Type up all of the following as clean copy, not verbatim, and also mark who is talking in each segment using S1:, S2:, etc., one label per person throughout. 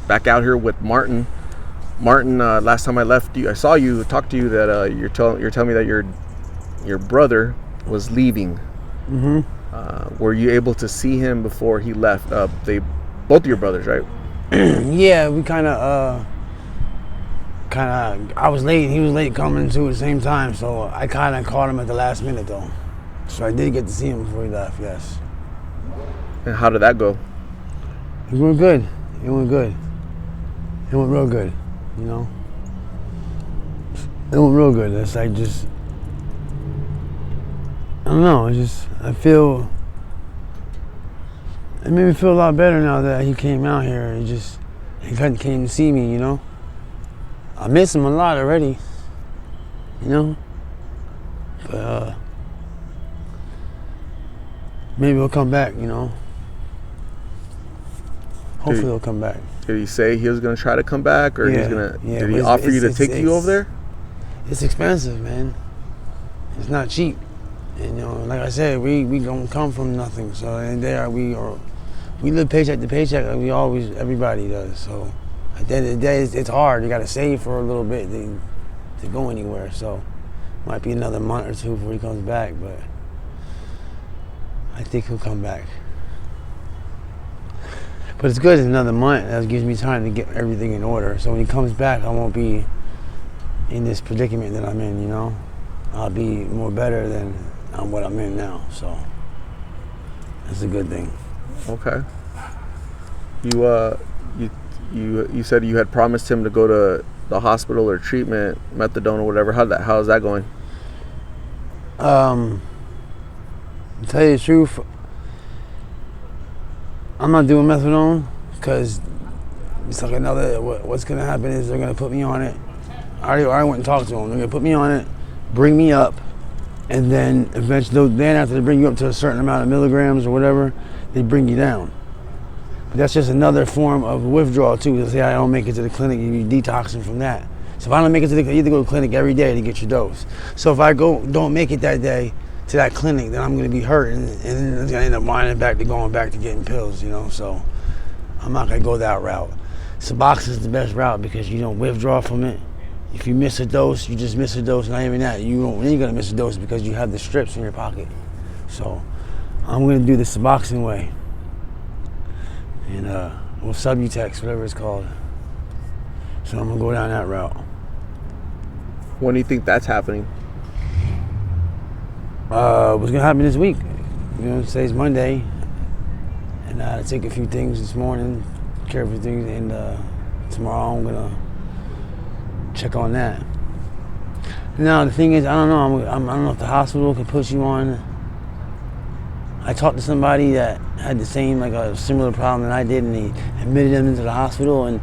S1: back out here with Martin. Martin, last time I left you, I saw you, talked to you that you're telling me that your brother was leaving. Were you able to see him before he left? They both of your brothers, right?
S2: Yeah, we kind of. I was late. He was late coming too at the same time, so I kind of caught him at the last minute though. So I did get to see him before he left. Yes.
S1: And how did that go?
S2: It went good. It went good. It went real good. You know. It went real good. It's like just. I don't know. I feel. It made me feel a lot better now that he came out here. He came to see me. You know. I miss him a lot already, you know, but maybe he'll come back, you know. Hopefully he'll come back.
S1: Did he say he was going to try to come back, or
S2: Yeah,
S1: did he offer you to take you over there?
S2: It's expensive, man. It's not cheap. And, you know, like I said, we don't come from nothing. So we live paycheck to paycheck like everybody does. So at the end of the day, it's hard. You got to save for a little bit to go anywhere. So might be another month or two before he comes back, but I think he'll come back. But it's good. It's another month. That gives me time to get everything in order. So when he comes back, I won't be in this predicament that I'm in, you know? I'll be more better than what I'm in now. So that's a good thing.
S1: Okay. You said you had promised him to go to the hospital or treatment, methadone or whatever. How's that going?
S2: To tell you the truth, I'm not doing methadone because it's like what's going to happen is they're going to put me on it. I already went and talked to them. They're going to put me on it, bring me up, and then eventually, after they bring you up to a certain amount of milligrams or whatever, they bring you down. But that's just another form of withdrawal too. They say I don't make it to the clinic, you're detoxing from that. So if I don't make it to the clinic, you have to go to the clinic every day to get your dose. So if I don't make it that day to that clinic, then I'm going to be hurt, and then I end up winding back to going back to getting pills, you know. So I'm not going to go that route. Suboxone is the best route because you don't withdraw from it. If you miss a dose, you just miss a dose. Not even that. You're going to miss a dose because you have the strips in your pocket. So I'm going to do the Suboxone way. And or Subutex, whatever it's called. So I'm going to go down that route.
S1: When do you think that's happening?
S2: What's going to happen this week? You know, today's Monday. And I take a few things this morning, care for things, and tomorrow I'm going to check on that. Now, the thing is, I don't know. I don't know if the hospital can put you on. I talked to somebody that had the same, like a similar problem that I did, and they admitted them into the hospital, and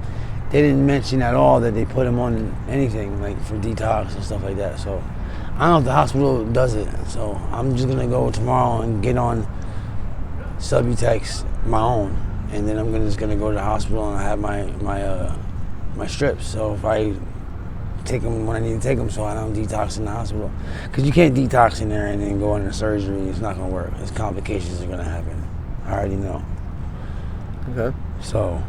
S2: they didn't mention at all that they put them on anything, like for detox and stuff like that. So I don't know if the hospital does it. So I'm just gonna go tomorrow and get on Subutex my own, and then I'm just gonna go to the hospital and I have my strips. So if I take them when I need to take them, so I don't detox in the hospital, because you can't detox in there and then go into surgery. It's not gonna work. There's complications are gonna happen. I already know.
S1: Okay.
S2: So,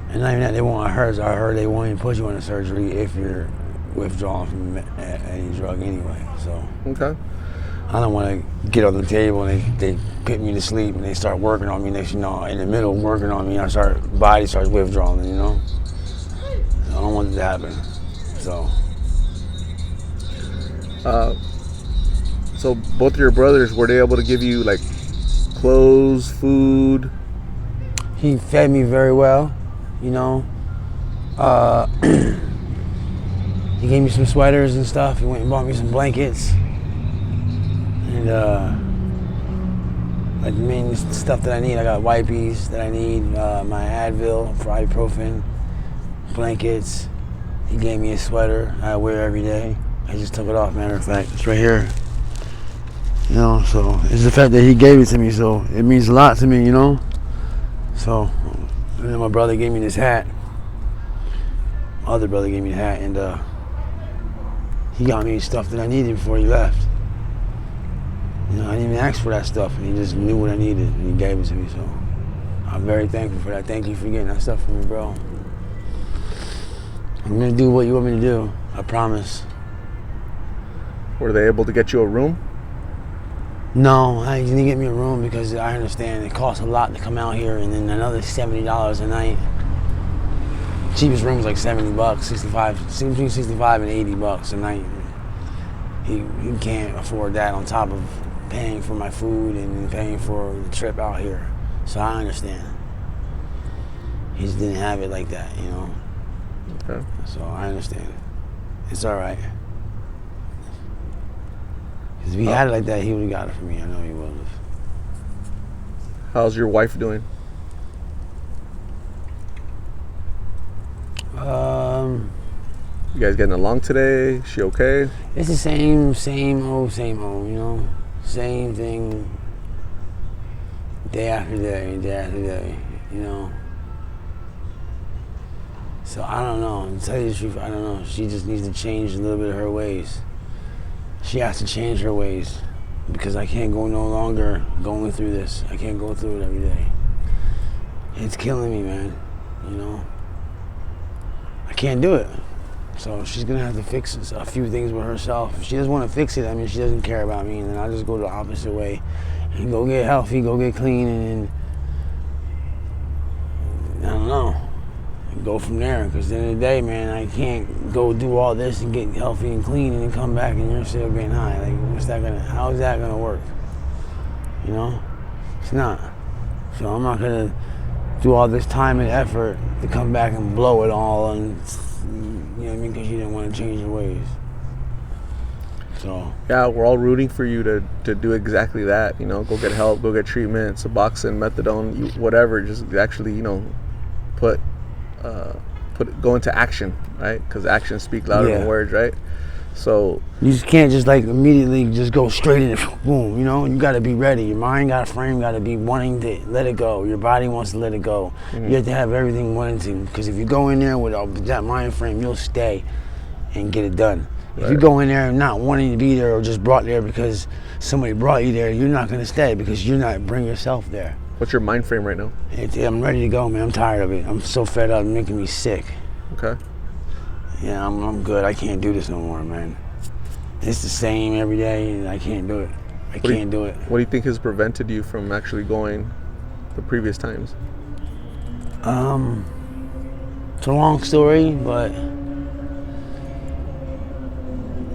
S2: and not even that, they won't. I heard they won't even put you into surgery if you're withdrawing from any drug anyway. So.
S1: Okay.
S2: I don't want to get on the table and they put me to sleep and they start working on me. Next, you know, in the middle of working on me, body starts withdrawing. You know, I don't want it to happen.
S1: So both of your brothers, were they able to give you like clothes, food?
S2: He fed me very well, you know. He gave me some sweaters and stuff. He went and bought me some blankets. And like main stuff that I need. I got wipes that I need, my Advil for ibuprofen, blankets. He gave me a sweater I wear every day. I just took it off, matter of fact. It's right here. You know, so it's the fact that he gave it to me, so it means a lot to me, you know? So, and then my brother gave me this hat. My other brother gave me the hat, and he got me stuff that I needed before he left. You know, I didn't even ask for that stuff, and he just knew what I needed, and he gave it to me, so I'm very thankful for that. Thank you for getting that stuff for me, bro. I'm gonna do what you want me to do. I promise.
S1: Were they able to get you a room?
S2: No, I didn't get me a room because I understand it costs a lot to come out here, and then another $70 a night. Cheapest room is like $70, 65, between 65 and $80 a night. He can't afford that on top of paying for my food and paying for the trip out here. So I understand. He just didn't have it like that, you know.
S1: Okay.
S2: So I understand. It's all right. Because if he had it like that, he would have got it for me. I know he would have.
S1: How's your wife doing? You guys getting along today? Is she okay?
S2: It's the same old, you know? Same thing day after day, you know? So I don't know. To tell you the truth, I don't know. She just needs to change a little bit of her ways. She has to change her ways because I can't go no longer going through this. I can't go through it every day. It's killing me, man, you know? I can't do it. So she's gonna have to fix a few things with herself. If she doesn't want to fix it, I mean, she doesn't care about me, and then I'll just go the opposite way and go get healthy, go get clean, and then, I don't know, and go from there. Because at the end of the day, man, I can't go do all this and get healthy and clean and then come back and you're still getting high. Like, how is that gonna work? You know? It's not. So I'm not gonna do all this time and effort to come back and blow it all, and you know what I mean, because you didn't want to change your ways. So
S1: yeah, we're all rooting for you to do exactly that. You know, go get help, go get treatment, Suboxone, methadone, whatever. Just actually, you know, go into action, right? Because actions speak louder than words, right? So
S2: you just can't just like immediately just go straight in and boom, you know. You got to be ready. Your mind got a frame, got to be wanting to let it go. Your body wants to let it go. Mm-hmm. You have to have everything wanting to, because if you go in there with that mind frame, you'll stay and get it done. Right. If you go in there not wanting to be there or just brought there because somebody brought you there, you're not going to stay because you're not bring yourself there.
S1: What's your mind frame right now?
S2: I'm ready to go, man. I'm tired of it. I'm so fed up. It's making me sick.
S1: Okay.
S2: Yeah, I'm good. I can't do this no more, man. It's the same every day, and I can't do it. I can't do it.
S1: What do you think has prevented you from actually going the previous times?
S2: It's a long story, but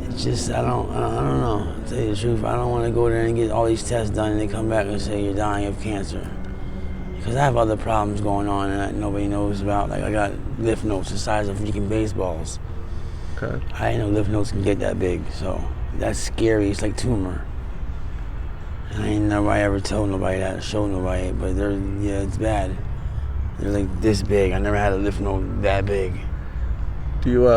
S2: it's just I don't know. To tell you the truth, I don't want to go there and get all these tests done, and they come back and say you're dying of cancer. Because I have other problems going on that nobody knows about. Like I got lymph nodes the size of freaking baseballs.
S1: Okay.
S2: I didn't know lymph nodes can get that big, so that's scary. It's like tumor. And I ain't nobody ever told nobody that, show nobody, but it's bad. They're like this big. I never had a lymph node that big.
S1: Do you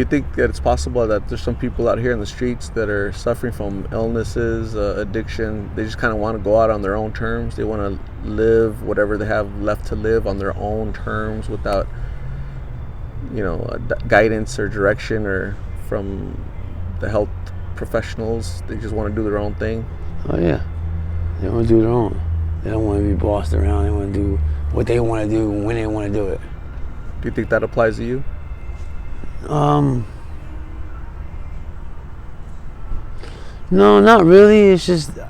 S1: think that it's possible that there's some people out here in the streets that are suffering from illnesses, addiction? They just kind of want to go out on their own terms. They want to live whatever they have left to live on their own terms without, you know, guidance or direction or from the health professionals. They just want to do their own thing.
S2: Oh yeah, they want to do their own. They don't want to be bossed around. They want to do what they want to do when they want to do it.
S1: Do you think that applies to you?
S2: No, not really. It's just that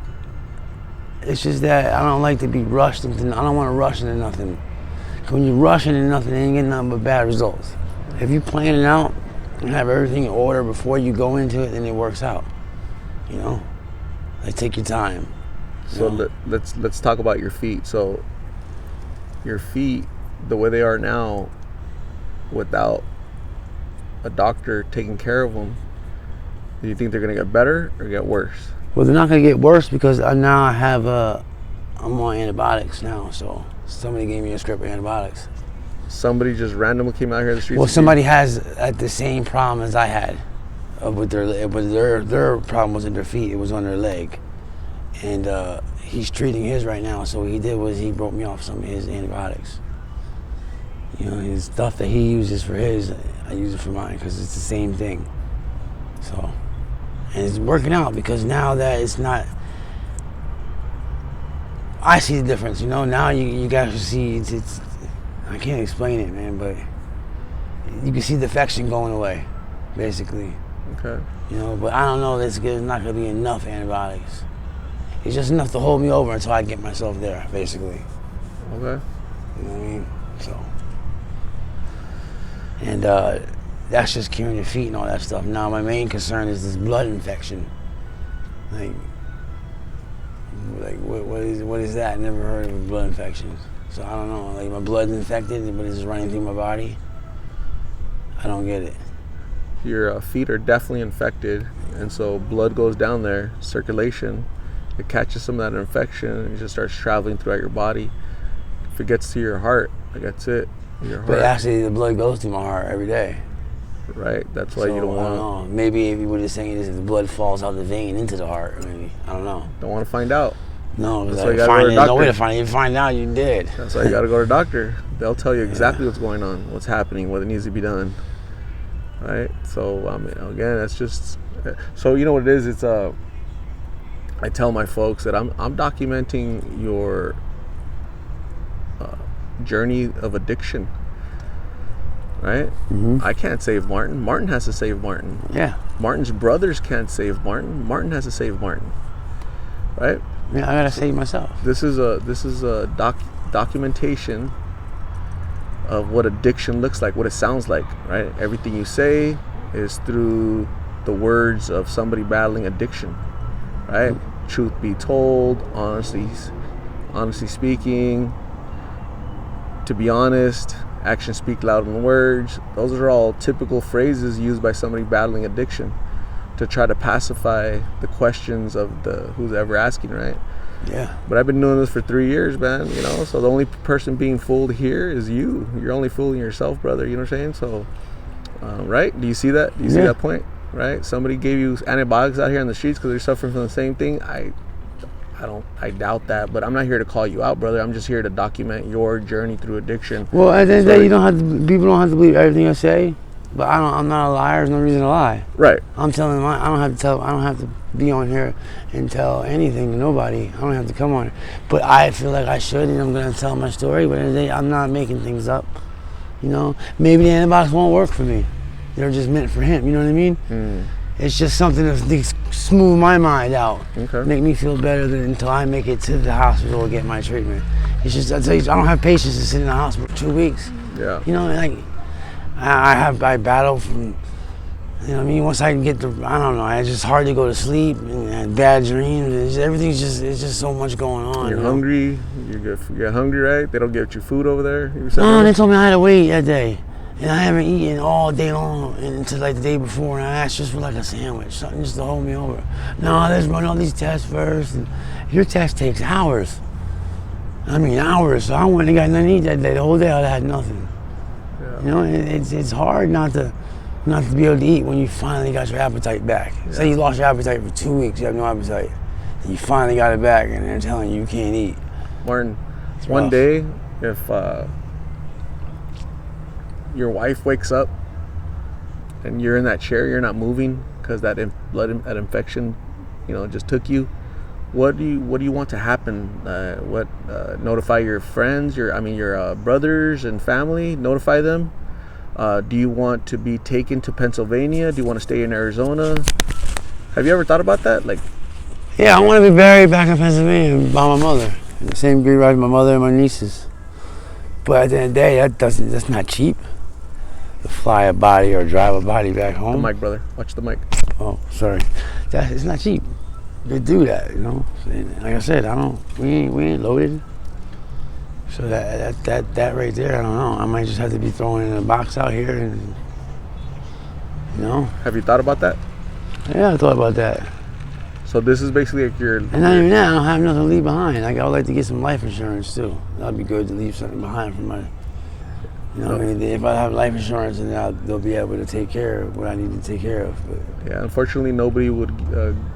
S2: I don't like to be rushed into. I don't want to rush into nothing. When you rush into nothing, you ain't getting nothing but bad results. If you plan it out and have everything in order before you go into it, then it works out. You know, like take your time.
S1: So let's talk about your feet. So your feet, the way they are now, without a doctor taking care of them, do you think they're going to get better or get worse?
S2: Well, they're not going to get worse because now I'm on antibiotics now. So somebody gave me a script of antibiotics.
S1: Somebody just randomly came out here in the streets?
S2: Well, somebody has the same problem as I had with their problem was in their feet. It was on their leg. And he's treating his right now. So what he did was he broke me off some of his antibiotics. You know, his stuff that he uses for his, I use it for mine because it's the same thing. So, and it's working out because now that it's not, I see the difference. You know, now you guys see it's I can't explain it, man, but you can see the affection going away, basically.
S1: Okay.
S2: You know, but I don't know. There's not gonna be enough antibiotics. It's just enough to hold me over until I get myself there, basically.
S1: Okay.
S2: You know what I mean? So, and that's just curing your feet and all that stuff. Now my main concern is this blood infection. Like what is that? Never heard of a blood infection. So I don't know. Like my blood's infected, but it's just running through my body. I don't get it.
S1: Your feet are definitely infected, and so blood goes down there, circulation. It catches some of that infection, and it just starts traveling throughout your body. If it gets to your heart, like that's it. Your heart.
S2: But actually, the blood goes through my heart every day.
S1: Right. That's why you don't
S2: I don't
S1: want.
S2: know. Maybe if you were just saying this, if the blood falls out the vein into the heart, maybe I don't know.
S1: Don't want to find out.
S2: No, because
S1: That's why you gotta go to a
S2: there's no way
S1: doctor.
S2: to find it. You find out, you're dead.
S1: That's why you got to go to a doctor. They'll tell you exactly what's going on, what's happening, what needs to be done. Right. So again, that's just. So you know what it is? It's I tell my folks that I'm documenting your journey of addiction. Right?
S2: Mm-hmm.
S1: I can't save Martin. Martin has to save Martin.
S2: Yeah.
S1: Martin's brothers can't save Martin. Martin has to save Martin. Right?
S2: Yeah, I gotta save myself.
S1: This is a documentation of what addiction looks like, what it sounds like, right? Everything you say is through the words of somebody battling addiction, right? Truth be told, honestly speaking, to be honest, actions speak louder than words. Those are all typical phrases used by somebody battling addiction to try to pacify the questions of who's ever asking, right?
S2: Yeah.
S1: But I've been doing this for 3 years, man, you know, so the only person being fooled here is you. You're only fooling yourself, brother, you know what I'm saying? So, right? Do you see that? Do you see that point? Right? Somebody gave you antibiotics out here on the streets because they're suffering from the same thing. I doubt that, but I'm not here to call you out, brother. I'm just here to document your journey through addiction.
S2: Well, at the end of the day, people don't have to believe everything I say, but I'm not a liar. There's no reason to lie.
S1: Right.
S2: I'm telling them, I don't have to be on here and tell anything to nobody. I don't have to come on. But I feel like I should, and I'm going to tell my story. But at the end of the day, I'm not making things up. You know, maybe the antibiotics won't work for me. They're just meant for him. You know what I mean? It's just something to smooth my mind out, make me feel better until I make it to the hospital or get my treatment. It's just, I tell you, I don't have patience to sit in the hospital for 2 weeks.
S1: Yeah.
S2: You know, like I battle from, you know what I mean? Once I can get I don't know, it's just hard to go to sleep and I had bad dreams. It's just so much going on.
S1: You're
S2: you know?
S1: hungry. You get hungry, right? They don't give you food over there.
S2: No, they told me I had to wait that day. And I haven't eaten all day long until like the day before, and I asked just for like a sandwich, something just to hold me over. No, let's run all these tests first. And your test takes hours. I mean hours. So I went and got nothing to eat that day. The whole day I had nothing.
S1: Yeah.
S2: You know, it's hard not to be able to eat when you finally got your appetite back. Yeah. Say you lost your appetite for 2 weeks, you have no appetite. And you finally got it back, and they're telling you can't eat.
S1: Martin, one day, if your wife wakes up and you're in that chair, you're not moving because that infection, you know, just took you. What do you want to happen? Notify your friends, your brothers and family. Notify them. Do you want to be taken to Pennsylvania? Do you want to stay in Arizona? Have you ever thought about that? Like,
S2: yeah, I want to be buried back in Pennsylvania by my mother, in the same grave as my mother and my nieces. But at the end of the day, that's not cheap. To fly a body or drive a body back home.
S1: The mic, brother. Watch the mic.
S2: Oh, sorry. It's not cheap to do that, you know. Like I said, we ain't loaded. So that right there, I don't know. I might just have to be thrown in a box out here, and you know.
S1: Have you thought about that?
S2: Yeah, I thought about that.
S1: So this is basically like
S2: And not even that, I don't have nothing to leave behind. Like I would like to get some life insurance too. That'd be good to leave something behind for my. You know what I mean? If I have life insurance, then they'll be able to take care of what I need to take care of. But
S1: yeah, unfortunately, nobody would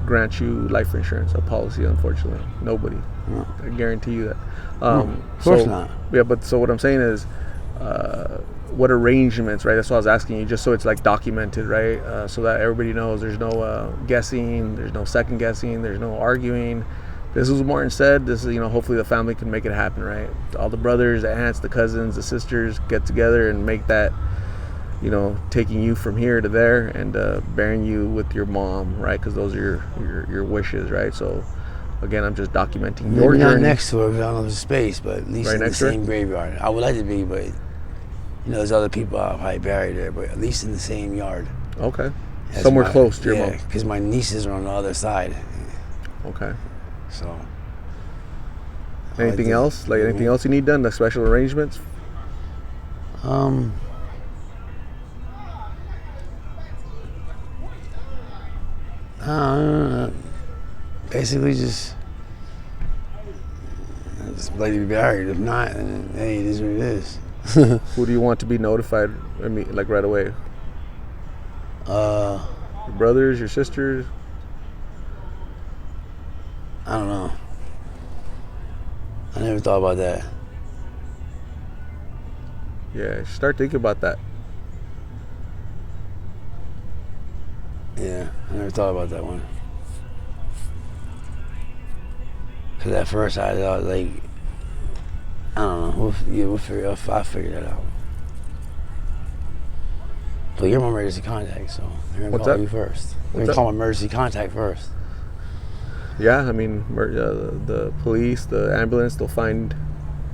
S1: grant you life insurance, a policy, unfortunately. Nobody.
S2: No.
S1: I guarantee you that.
S2: Of course not.
S1: Yeah, but so what I'm saying is, what arrangements, right? That's what I was asking you, just so it's like documented, right? So that everybody knows there's no guessing, there's no second guessing, there's no arguing. this is what Martin said. This is, hopefully the family can make it happen, right? All the brothers, the aunts, the cousins, the sisters get together and make that, taking you from here to there and burying you with your mom, right? Because those are your wishes, right? So, again, I'm just documenting your
S2: Maybe not
S1: journey.
S2: next to her, because I don't know the space, but at least
S1: Right
S2: in the
S1: next to her?
S2: same graveyard. I would like to be, but there's other people I'll probably bury there, but at least in the same yard.
S1: Okay.
S2: as
S1: Somewhere
S2: my-
S1: close to your mom.
S2: because my nieces are on the other side.
S1: Okay.
S2: So.
S1: Anything else? Like anything else you need done? The special arrangements?
S2: Basically just like to be buried. If not, then hey, it is what it is.
S1: Who do you want to be notified? I mean, like right away. Your brothers, your sisters.
S2: I don't know. I never thought about that.
S1: Yeah, start thinking about that.
S2: Yeah, I never thought about that one. Cause at first I thought like, I don't know. We'll figure. I'll figure that out. But you're my emergency contact, so they're gonna
S1: What's
S2: call
S1: that?
S2: you first. They're
S1: What's
S2: gonna
S1: that?
S2: call emergency contact first.
S1: Yeah, I mean, the police, the ambulance, they'll find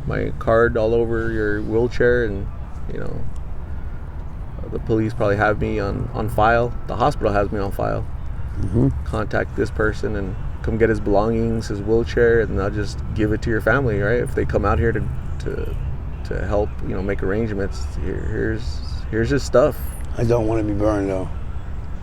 S1: my card all over your wheelchair, and the police probably have me on file. The hospital has me on file. Contact this person and come get his belongings, his wheelchair, and I'll just give it to your family, right? If they come out here to help, make arrangements, here's his stuff.
S2: I don't want to be burned though.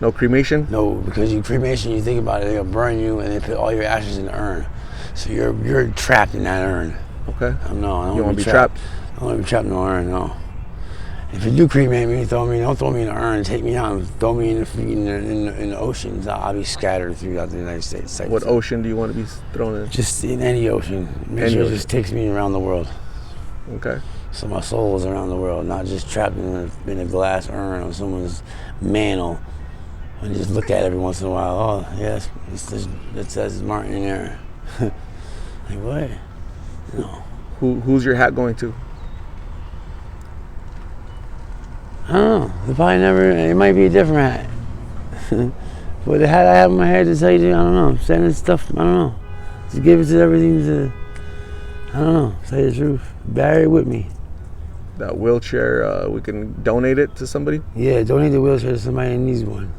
S1: No cremation?
S2: No, because cremation, you think about it, they'll burn you and they put all your ashes in the urn. So you're trapped in that urn.
S1: Okay.
S2: I don't
S1: You
S2: want to
S1: be trapped?
S2: I don't want to be trapped in no urn, no. If you do cremate me, don't throw me in the urn, take me out and throw me in the oceans. I'll be scattered throughout the United States.
S1: What ocean do you want to be thrown in?
S2: Just in any ocean. Make sure it just takes me around the world.
S1: Okay.
S2: So my soul is around the world, not just trapped in a glass urn on someone's mantle. And just look at it every once in a while. Oh, yes, it says Martin in there. Like, what? No.
S1: Who's your hat going to?
S2: I don't know. It might be a different hat. But the hat I have in my head to tell you, I don't know. Sending stuff, I don't know. Just give it to everything to, I don't know, say the truth. Bury it with me.
S1: That wheelchair, we can donate it to somebody?
S2: Yeah, donate the wheelchair to somebody that needs one.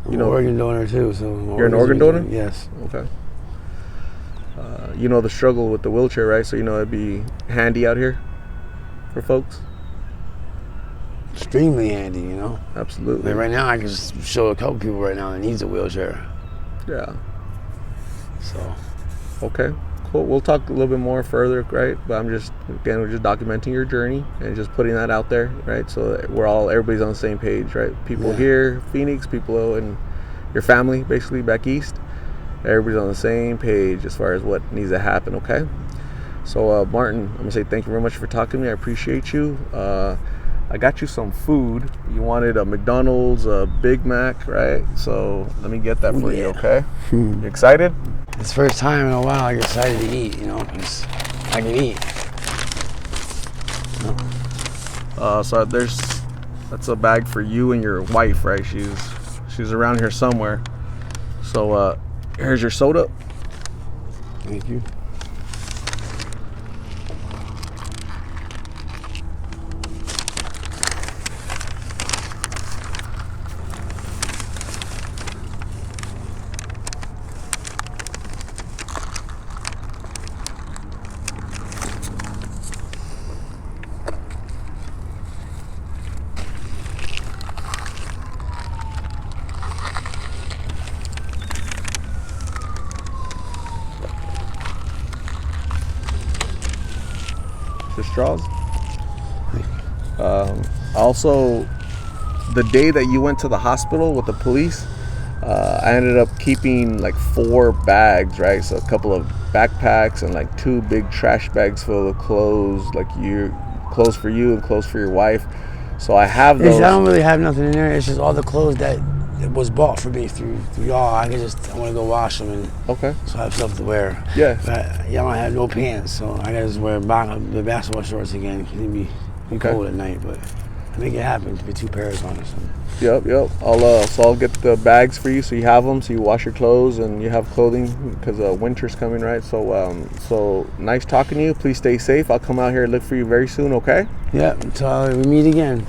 S2: I'm an organ donor too, so
S1: You're an organ donor?
S2: Yes.
S1: Okay. You know the struggle with the wheelchair, right? So it'd be handy out here for folks.
S2: Extremely handy,
S1: Absolutely.
S2: Like right now, I can just show a couple people right now that needs a wheelchair.
S1: Yeah.
S2: So.
S1: Okay. Cool. We'll talk a little bit more further, right? But we're just documenting your journey and just putting that out there, right? So that everybody's on the same page, right? People here, Phoenix, people in your family, basically back east. Everybody's on the same page as far as what needs to happen, okay? So, Martin, I'm gonna say thank you very much for talking to me. I appreciate you. I got you some food. You wanted a McDonald's, a Big Mac, right? So let me get that for you, okay? You excited?
S2: It's the first time in a while I get excited to eat, because I can eat.
S1: So that's a bag for you and your wife, right? She's around here somewhere. So here's your soda.
S2: Thank you.
S1: The straws. Also, the day that you went to the hospital with the police, I ended up keeping like 4 bags, right? So a couple of backpacks and like 2 big trash bags full of clothes, like clothes for you and clothes for your wife. So I have those.
S2: I don't really have nothing in there. It's just all the clothes that it was bought for me through y'all. I want to go wash them, and
S1: Okay.
S2: so I have stuff to wear.
S1: Yeah.
S2: But y'all might have no pants, so I gotta just wear the basketball shorts again. It'd be
S1: Okay.
S2: cold at night, but I make it happen. To be 2 pairs on or something.
S1: Yep. I'll get the bags for you so you have them, so you wash your clothes and you have clothing because winter's coming, right? So nice talking to you. Please stay safe. I'll come out here and look for you very soon. Okay.
S2: Yeah, until we meet again.